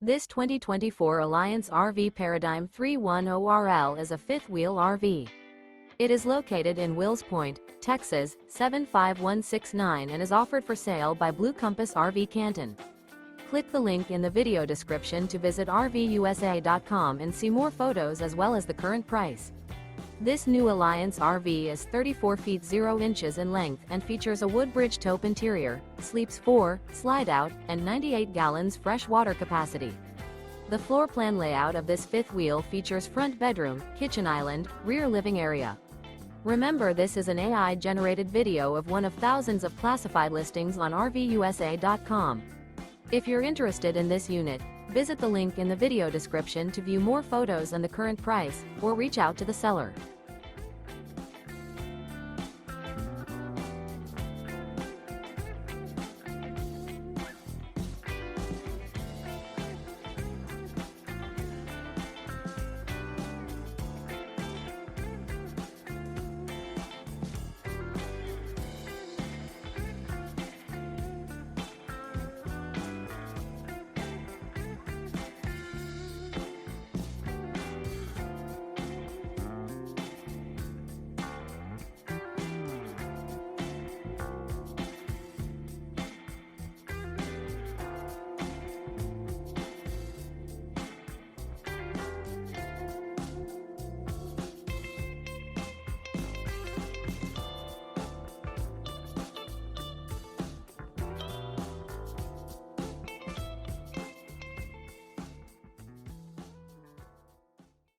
This 2024 Alliance RV Paradigm 310RL is a fifth-wheel RV. It is located in Wills Point, Texas, 75169 and is offered for sale by Blue Compass RV Canton. Click the link in the video description to visit RVUSA.com and see more photos as well as the current price. This new Alliance RV is 34 feet 0 inches in length and features a WOODBRIDGE TAUPE interior, sleeps 4, Slideout, and 98 gallons fresh water capacity. The floor plan layout of this fifth wheel features front bedroom, kitchen island, rear living area. Remember, this is an AI-generated video of one of thousands of classified listings on RVUSA.com. If you're interested in this unit, visit the link in the video description to view more photos and the current price, or reach out to the seller.